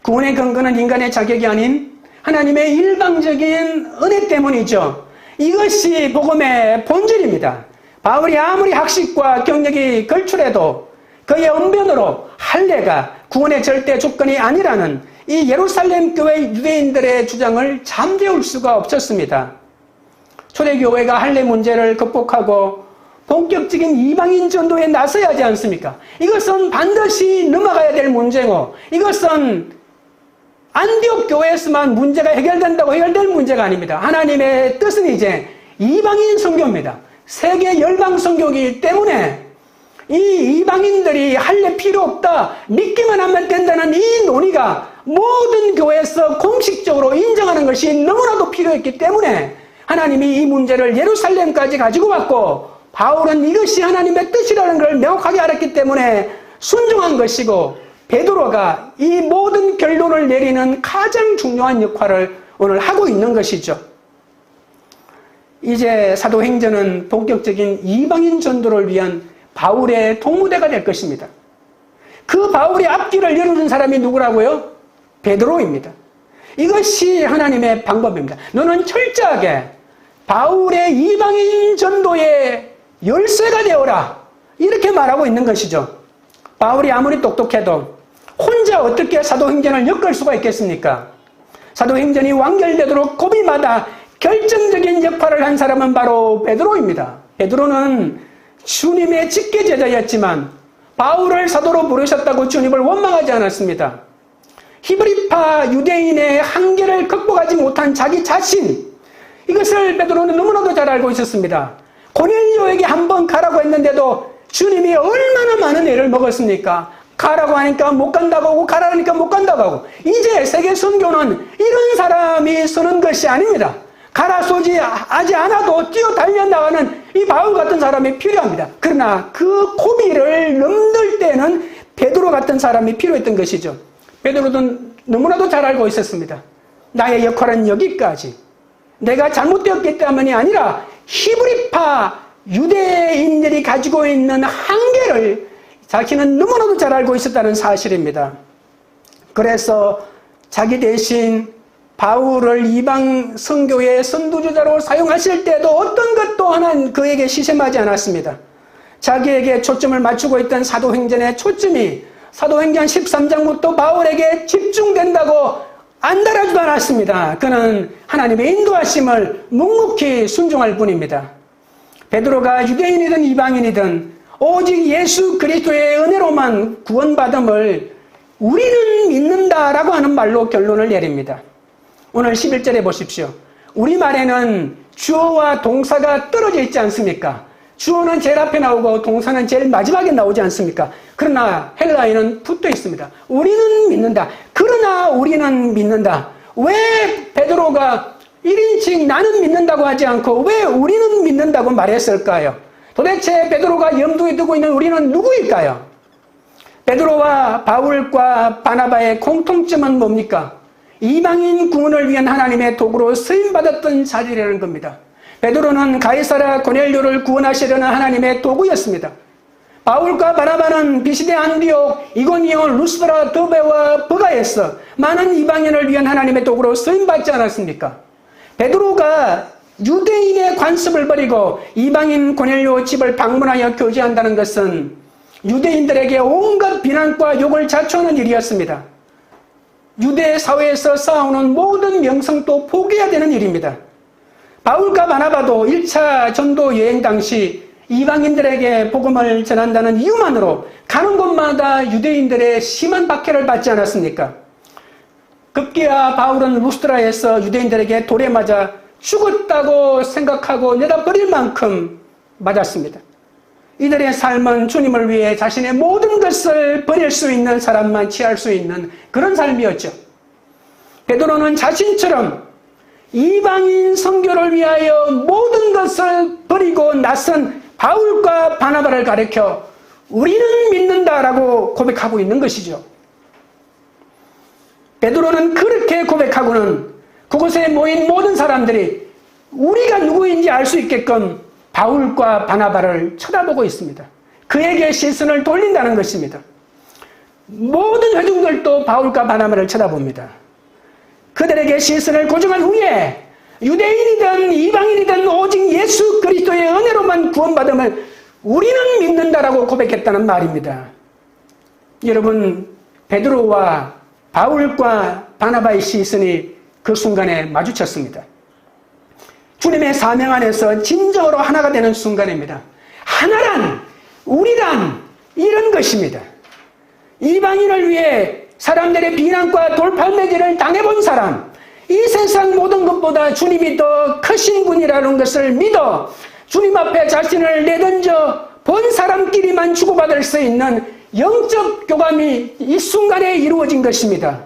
구원의 근거는 인간의 자격이 아닌 하나님의 일방적인 은혜 때문이죠. 이것이 복음의 본질입니다. 바울이 아무리 학식과 경력이 걸출해도 그의 언변으로 할례가 구원의 절대 조건이 아니라는 이 예루살렘 교회 유대인들의 주장을 잠재울 수가 없었습니다. 초대교회가 할례 문제를 극복하고 본격적인 이방인 전도에 나서야 하지 않습니까? 이것은 반드시 넘어가야 될 문제고 이것은 안디옥 교회에서만 문제가 해결된다고 해결될 문제가 아닙니다. 하나님의 뜻은 이제 이방인 선교입니다. 세계 열방 선교이기 때문에 이 이방인들이 할례 필요 없다, 믿기만 하면 된다는 이 논의가 모든 교회에서 공식적으로 인정하는 것이 너무나도 필요했기 때문에 하나님이 이 문제를 예루살렘까지 가지고 왔고 바울은 이것이 하나님의 뜻이라는 걸 명확하게 알았기 때문에 순종한 것이고 베드로가 이 모든 결론을 내리는 가장 중요한 역할을 오늘 하고 있는 것이죠. 이제 사도행전은 본격적인 이방인 전도를 위한 바울의 동무대가 될 것입니다. 그 바울의 앞길을 열어준 사람이 누구라고요? 베드로입니다. 이것이 하나님의 방법입니다. 너는 철저하게 바울의 이방인 전도의 열쇠가 되어라. 이렇게 말하고 있는 것이죠. 바울이 아무리 똑똑해도 혼자 어떻게 사도행전을 엮을 수가 있겠습니까? 사도행전이 완결되도록 고비마다 결정적인 역할을 한 사람은 바로 베드로입니다. 베드로는 주님의 직계 제자였지만 바울을 사도로 부르셨다고 주님을 원망하지 않았습니다. 히브리파 유대인의 한계를 극복하지 못한 자기 자신, 이것을 베드로는 너무나도 잘 알고 있었습니다. 고넬료에게 한번 가라고 했는데도 주님이 얼마나 많은 애를 먹었습니까? 가라고 하니까 못 간다고 하고 가라니까 못 간다고 하고. 이제 세계 선교는 이런 사람이 서는 것이 아닙니다. 가라 소지 하지 않아도 뛰어 달려 나가는 이 바울 같은 사람이 필요합니다. 그러나 그 고비를 넘을 때는 베드로 같은 사람이 필요했던 것이죠. 베드로도 너무나도 잘 알고 있었습니다. 나의 역할은 여기까지. 내가 잘못되었기 때문이 아니라 히브리파 유대인들이 가지고 있는 한계를 자기는 너무나도 잘 알고 있었다는 사실입니다. 그래서 자기 대신 바울을 이방 선교의 선두주자로 사용하실 때도 어떤 것 또한 그에게 시샘하지 않았습니다. 자기에게 초점을 맞추고 있던 사도행전의 초점이 사도행전 13장부터 바울에게 집중된다고 안달하지도 않았습니다. 그는 하나님의 인도하심을 묵묵히 순종할 뿐입니다. 베드로가 유대인이든 이방인이든 오직 예수 그리스도의 은혜로만 구원받음을 우리는 믿는다라고 하는 말로 결론을 내립니다. 오늘 11절에 보십시오. 우리말에는 주어와 동사가 떨어져 있지 않습니까? 주어는 제일 앞에 나오고 동사는 제일 마지막에 나오지 않습니까? 그러나 헬라어에는 붙어 있습니다. 우리는 믿는다. 그러나 우리는 믿는다. 왜 베드로가 1인칭 나는 믿는다고 하지 않고 왜 우리는 믿는다고 말했을까요? 도대체 베드로가 염두에 두고 있는 우리는 누구일까요? 베드로와 바울과 바나바의 공통점은 뭡니까? 이방인 구원을 위한 하나님의 도구로 쓰임받았던 자들이라는 겁니다. 베드로는 가이사랴 고넬료를 구원하시려는 하나님의 도구였습니다. 바울과 바나바는 비시대 안디옥, 이고니온, 루스드라, 더베와 버가에서 많은 이방인을 위한 하나님의 도구로 쓰임받지 않았습니까? 베드로가 유대인의 관습을 버리고 이방인 고넬료 집을 방문하여 교제한다는 것은 유대인들에게 온갖 비난과 욕을 자초하는 일이었습니다. 유대 사회에서 쌓아오는 모든 명성도 포기해야 되는 일입니다. 바울과 바나바도 1차 전도 여행 당시 이방인들에게 복음을 전한다는 이유만으로 가는 곳마다 유대인들의 심한 박해를 받지 않았습니까? 급기야 바울은 루스드라에서 유대인들에게 돌에 맞아 죽었다고 생각하고 내다버릴 만큼 맞았습니다. 이들의 삶은 주님을 위해 자신의 모든 것을 버릴 수 있는 사람만 취할 수 있는 그런 삶이었죠. 베드로는 자신처럼 이방인 선교를 위하여 모든 것을 버리고 나선 바울과 바나바를 가리켜 우리는 믿는다라고 고백하고 있는 것이죠. 베드로는 그렇게 고백하고는 그곳에 모인 모든 사람들이 우리가 누구인지 알 수 있게끔 바울과 바나바를 쳐다보고 있습니다. 그에게 시선을 돌린다는 것입니다. 모든 회중들도 바울과 바나바를 쳐다봅니다. 그들에게 시선을 고정한 후에 유대인이든 이방인이든 오직 예수 그리스도의 은혜로만 구원받음을 우리는 믿는다라고 고백했다는 말입니다. 여러분, 베드로와 바울과 바나바의 시선이 그 순간에 마주쳤습니다. 주님의 사명 안에서 진정으로 하나가 되는 순간입니다. 하나란, 우리란 이런 것입니다. 이방인을 위해 사람들의 비난과 돌팔매질을 당해본 사람, 이 세상 모든 것보다 주님이 더 크신 분이라는 것을 믿어 주님 앞에 자신을 내던져 본 사람끼리만 주고받을 수 있는 영적 교감이 이 순간에 이루어진 것입니다.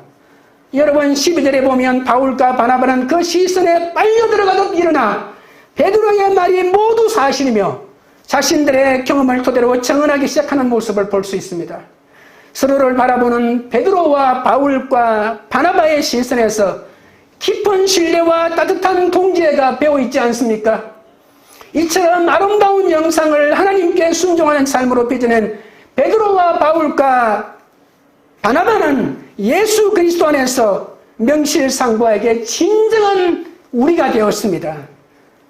여러분 12절에 보면 바울과 바나바는 그 시선에 빨려 들어가듯 일어나 베드로의 말이 모두 사실이며 자신들의 경험을 토대로 증언하기 시작하는 모습을 볼 수 있습니다. 서로를 바라보는 베드로와 바울과 바나바의 시선에서 깊은 신뢰와 따뜻한 동지애가 배어있지 않습니까? 이처럼 아름다운 영상을 하나님께 순종하는 삶으로 빚어낸 베드로와 바울과 바나바는 예수 그리스도 안에서 명실상부하게 진정한 우리가 되었습니다.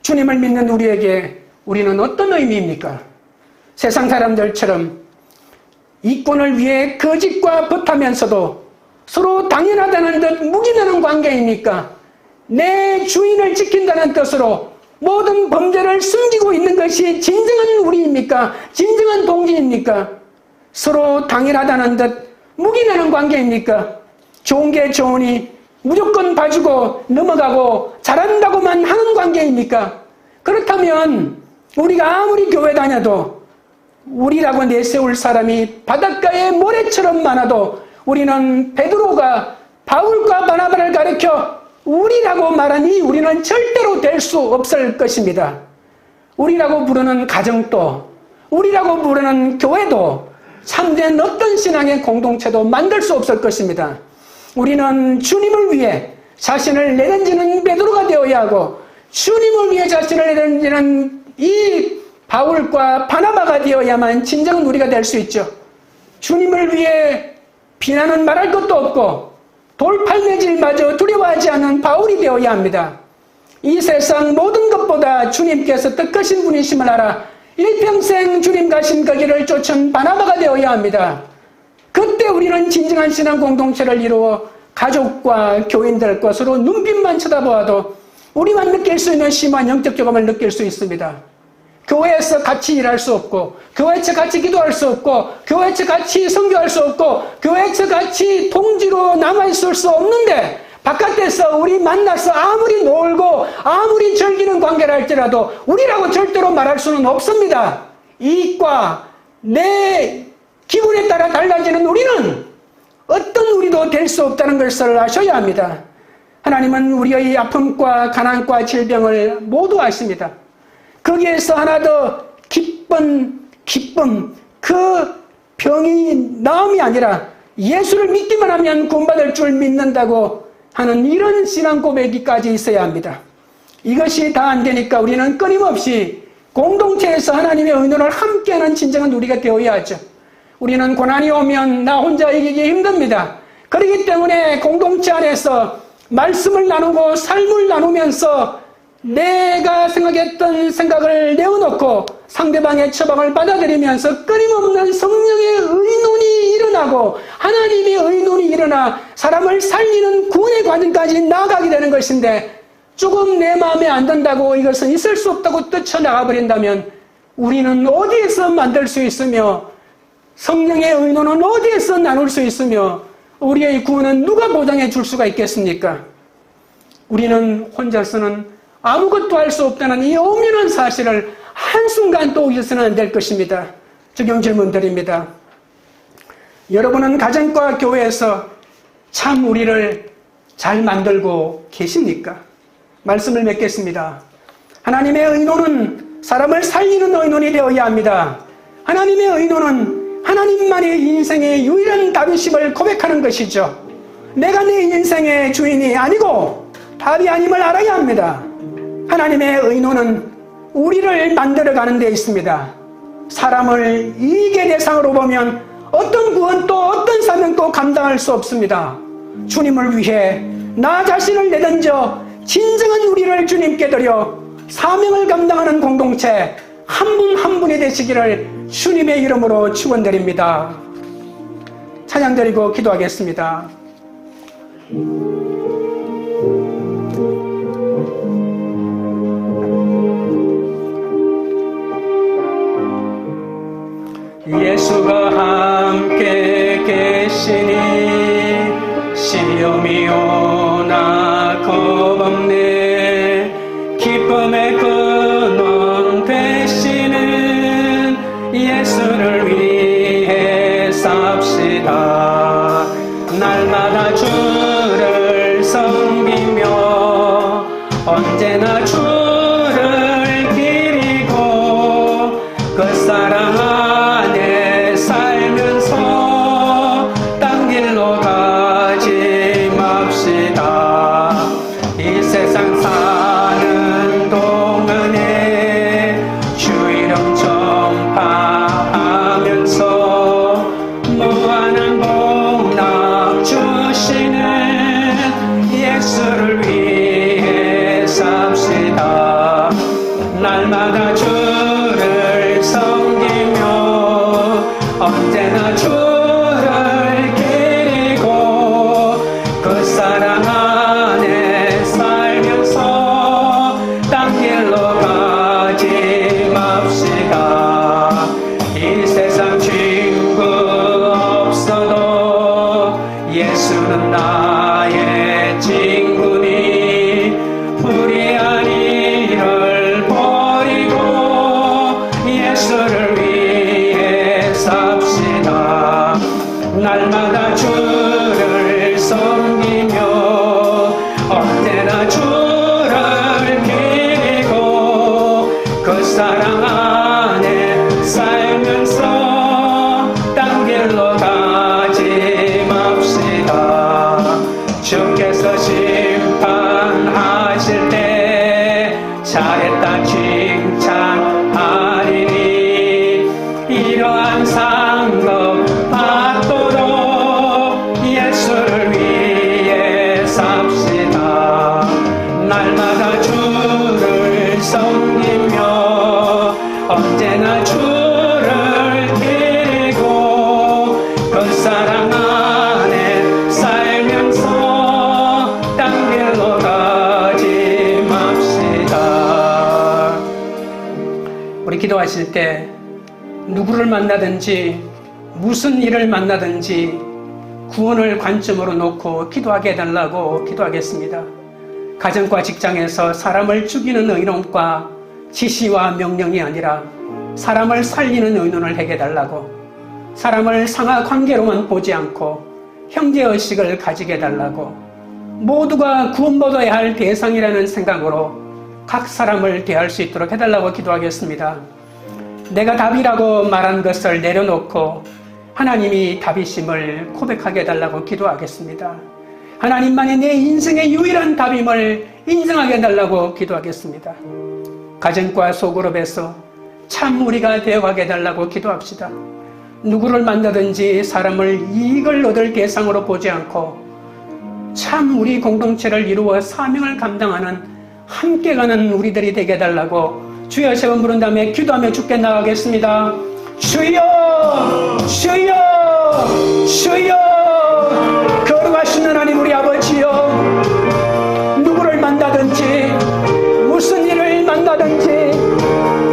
주님을 믿는 우리에게 우리는 어떤 의미입니까? 세상 사람들처럼 이권을 위해 거짓과 벗하면서도 서로 당연하다는 듯 묵인하는 관계입니까? 내 주인을 지킨다는 뜻으로 모든 범죄를 숨기고 있는 것이 진정한 우리입니까? 진정한 동지입니까? 서로 당연하다는 듯 묵인하는 관계입니까? 좋은 게 좋으니 무조건 봐주고 넘어가고 잘한다고만 하는 관계입니까? 그렇다면 우리가 아무리 교회 다녀도 우리라고 내세울 사람이 바닷가의 모래처럼 많아도 우리는 베드로가 바울과 바나바를 가리켜 우리라고 말하니 우리는 절대로 될 수 없을 것입니다. 우리라고 부르는 가정도, 우리라고 부르는 교회도, 참된 어떤 신앙의 공동체도 만들 수 없을 것입니다. 우리는 주님을 위해 자신을 내던지는 베드로가 되어야 하고, 주님을 위해 자신을 내던지는 이 바울과 바나바가 되어야만 진정한 우리가 될 수 있죠. 주님을 위해 비난은 말할 것도 없고 돌팔매질마저 두려워하지 않는 바울이 되어야 합니다. 이 세상 모든 것보다 주님께서 뜻하신 분이심을 알아 일평생 주님 가신 그 길을 쫓은 바나바가 되어야 합니다. 그때 우리는 진정한 신앙 공동체를 이루어 가족과 교인들과 서로 눈빛만 쳐다보아도 우리만 느낄 수 있는 심한 영적 교감을 느낄 수 있습니다. 교회에서 같이 일할 수 없고, 교회에서 같이 기도할 수 없고, 교회에서 같이 선교할 수 없고, 교회에서 같이 동지로 남아있을 수 없는데, 바깥에서 우리 만나서 아무리 놀고 아무리 즐기는 관계를 할지라도 우리라고 절대로 말할 수는 없습니다. 이익과 내 기분에 따라 달라지는 우리는 어떤 우리도 될 수 없다는 것을 아셔야 합니다. 하나님은 우리의 아픔과 가난과 질병을 모두 아십니다. 거기에서 하나 더 기쁨, 그 병이 나음이 아니라 예수를 믿기만 하면 구원받을 줄 믿는다고 하는 이런 신앙 고백이까지 있어야 합니다. 이것이 다 안 되니까 우리는 끊임없이 공동체에서 하나님의 의논을 함께하는 진정한 우리가 되어야 하죠. 우리는 고난이 오면 나 혼자 이기기 힘듭니다. 그렇기 때문에 공동체 안에서 말씀을 나누고 삶을 나누면서 내가 생각했던 생각을 내어놓고 상대방의 처방을 받아들이면서 끊임없는 성령의 의논이 일어나고 하나님의 의논이 일어나 사람을 살리는 구원의 과정까지 나아가게 되는 것인데, 조금 내 마음에 안 든다고 이것은 있을 수 없다고 뛰쳐나가버린다면 우리는 어디에서 만들 수 있으며 성령의 의논은 어디에서 나눌 수 있으며 우리의 구원은 누가 보장해 줄 수가 있겠습니까? 우리는 혼자서는 아무것도 할 수 없다는 이 엄연한 사실을 한순간도 잊어서는 안 될 것입니다. 적용 질문 드립니다. 여러분은 가정과 교회에서 참 우리를 잘 만들고 계십니까? 말씀을 맺겠습니다. 하나님의 의논은 사람을 살리는 의논이 되어야 합니다. 하나님의 의논은 하나님만의 인생의 유일한 답이심을 고백하는 것이죠. 내가 내 인생의 주인이 아니고 답이 아님을 알아야 합니다. 하나님의 의논은 우리를 만들어가는 데 있습니다. 사람을 이익의 대상으로 보면 어떤 구원도 어떤 사명도 감당할 수 없습니다. 주님을 위해 나 자신을 내던져 진정한 우리를 주님께 드려 사명을 감당하는 공동체 한 분 한 분이 되시기를 주님의 이름으로 축원드립니다. 찬양 드리고 기도하겠습니다. 예수가 함께 계시니 시험이 오나 겁없네. 기쁨의 근원 되시는 예수를 위해 삽시다. 날마다 주를 섬기며 언제나 주를 기리고 그 사랑 안에 살면서 딴 길로 가지 맙시다. 이 세상 사는 동안에 주 이름 전파하면서 무한한 복락 주시는 예수를 위해 삽시다. 날마다 주를 섬기며 언제나 주를 기리고 그 사랑 안에 살면서 딴 길로 가지 맙시다. 이 세상 친구 없어도 예수는 나의 친구니 불의한 일을 버리고 잘했다 칭찬하리니 이러한 상급 받도록 예수를 위해 삽시다. 날마다 주를 섬기며 언제나 주를 드리고 그 사랑 안에 살면서 딴 길로 가지 맙시다. 우리 기도하실 때 누구를 만나든지 무슨 일을 만나든지 구원을 관점으로 놓고 기도하게 해달라고 기도하겠습니다. 가정과 직장에서 사람을 죽이는 의논과 지시와 명령이 아니라 사람을 살리는 의논을 하게 해달라고, 사람을 상하 관계로만 보지 않고 형제의식을 가지게 해달라고, 모두가 구원받아야 할 대상이라는 생각으로 각 사람을 대할 수 있도록 해달라고 기도하겠습니다. 내가 답이라고 말한 것을 내려놓고 하나님이 답이심을 고백하게 해달라고 기도하겠습니다. 하나님만이 내 인생의 유일한 답임을 인정하게 해달라고 기도하겠습니다. 가정과 소그룹에서 참 우리가 되어가게 해달라고 기도합시다. 누구를 만나든지 사람을 이익을 얻을 대상으로 보지 않고 참 우리 공동체를 이루어 사명을 감당하는 함께 가는 우리들이 되게 해달라고 주여 세 번 부른 다음에 기도하며 주께 나가겠습니다. 주여 주여 주여 거룩하신 하나님 우리 아버지여, 누구를 만나든지 무슨 일을 만나든지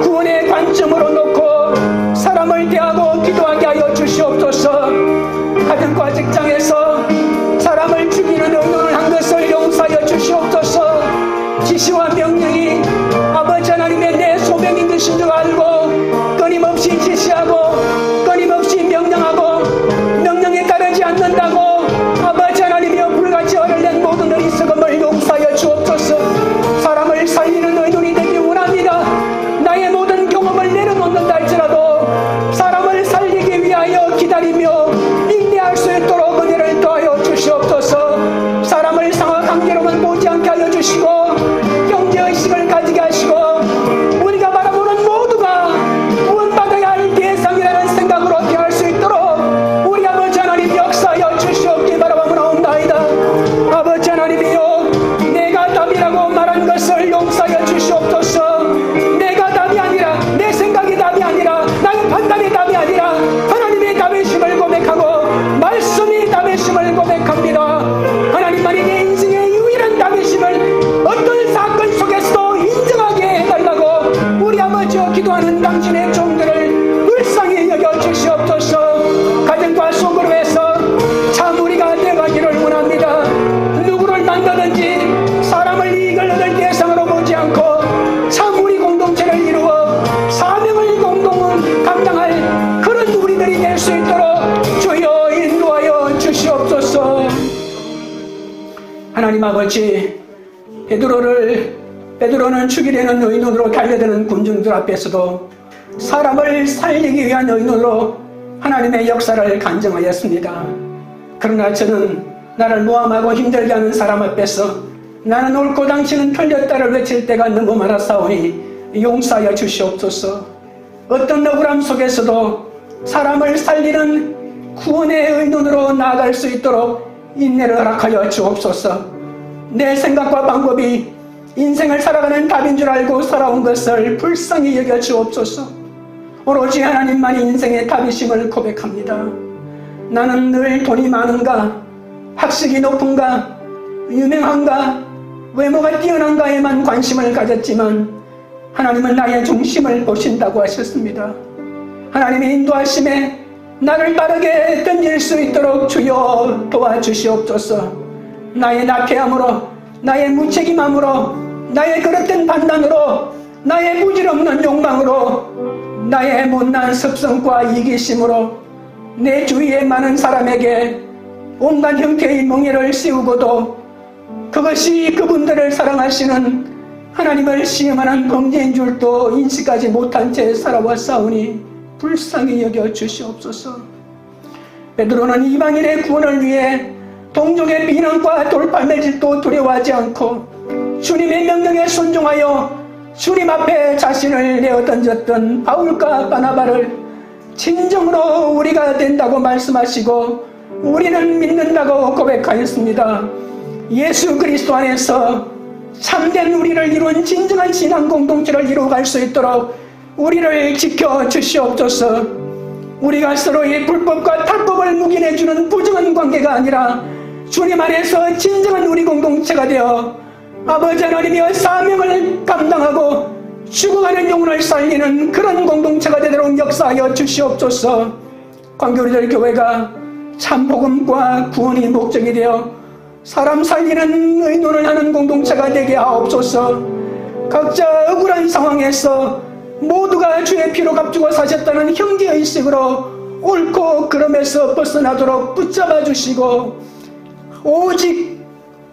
구원의 관점으로 놓고 사람을 대하고 기도하게 하여 주시옵소서. 가정과 직장에서 사람을 죽이는 의논을 한 것을 용서하여 주시옵소서. 지시와 명령이 아버지 하나님의 내 소명인 것인 줄 알고 끊임없이 지시하고 끊임없이 명령하고 명령에 따르지 않는다고 아버지 하나님이여 불같이 화를 낸 모든 어리석음을 용서하여 주옵소서. 사람을 살리는 의논이 되기 원합니다. 나의 모든 경험을 내려놓는다 할지라도 사람을 살리기 위하여 기다리며 인내할 수 있도록 은혜를 더하여 주시옵소서. 사람을 상하 관계로만 보지 않게 하여 주시고 형제의식을 가지게 하시고 우리가 바라보는 모두가 구원받아야 할 대상이라는 생각으로 대할 수 있도록 우리 아버지 하나님 역사하여 주시옵기 바라옵나이다. 아버지 하나님이여, 내가 답이라고 말한 것을 용서하여 주시옵소서. 내가 답이 아니라, 내 생각이 답이 아니라, 나의 판단이 답이 아니라 하나님의 답이심을 고백하고 말씀이 답이심을 고백합니다. 하나님만이 내 인생의 유일한 답이심을 어떤 사건 속에서도 인정하게 해달라고 우리 아버지여 기도하는 당신의 종들을 불쌍히 여겨 주시옵소서. 가정과 소그룹에서 참 우리가 되어가기를 원합니다. 누구를 만나든지 사람을 이익을 얻을 대상으로 보지 않고 참 우리 공동체를 이루어 사명을 공동은 감당할 그런 우리들이 될 수 있도록 주여 인도하여 주시옵소서. 하나님 아버지, 베드로는 죽이려는 의논으로 달려드는 군중들 앞에서도 사람을 살리기 위한 의논으로 하나님의 역사를 간증하였습니다. 그러나 저는 나를 모함하고 힘들게 하는 사람 앞에서 나는 옳고 당신은 틀렸다를 외칠 때가 너무 많았사오니 용서하여 주시옵소서. 어떤 억울함 속에서도 사람을 살리는 구원의 의논으로 나아갈 수 있도록 인내를 허락하여 주옵소서. 내 생각과 방법이 인생을 살아가는 답인 줄 알고 살아온 것을 불쌍히 여겨 주옵소서. 오로지 하나님만이 인생의 답이심을 고백합니다. 나는 늘 돈이 많은가, 학식이 높은가, 유명한가, 외모가 뛰어난가에만 관심을 가졌지만 하나님은 나의 중심을 보신다고 하셨습니다. 하나님의 인도하심에 나를 바르게 던질 수 있도록 주여 도와주시옵소서. 나의 나태함으로, 나의 무책임함으로, 나의 그릇된 판단으로, 나의 부질없는 욕망으로, 나의 못난 습성과 이기심으로 내 주위의 많은 사람에게 온갖 형태의 멍에를 씌우고도 그것이 그분들을 사랑하시는 하나님을 시험하는 범죄인 줄도 인식하지 못한 채 살아왔사오니 불쌍히 여겨 주시옵소서. 베드로는 이방인의 구원을 위해 동족의 비난과 돌팔매질도 두려워하지 않고 주님의 명령에 순종하여 주님 앞에 자신을 내어 던졌던 바울과 바나바를 진정으로 우리가 된다고 말씀하시고 우리는 믿는다고 고백하였습니다. 예수 그리스도 안에서 참된 우리를 이룬 진정한 신앙 공동체를 이루어갈 수 있도록 우리를 지켜 주시옵소서. 우리가 서로의 불법과 탈법을 묵인해주는 부정한 관계가 아니라 주님 안에서 진정한 우리 공동체가 되어 아버지 하나님의 사명을 감당하고 죽어가는 영혼을 살리는 그런 공동체가 되도록 역사하여 주시옵소서. 광교리들 교회가 참 복음과 구원이 목적이 되어 사람 살리는 의논을 하는 공동체가 되게 하옵소서. 각자 억울한 상황에서 모두가 주의 피로 값주고 사셨다는 형제의식으로 옳고 그름에서 벗어나도록 붙잡아 주시고 오직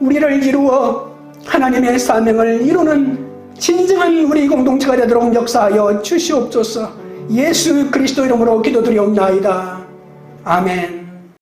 우리를 이루어 하나님의 사명을 이루는 진정한 우리 공동체가 되도록 역사하여 주시옵소서. 예수 그리스도 이름으로 기도드리옵나이다. 아멘.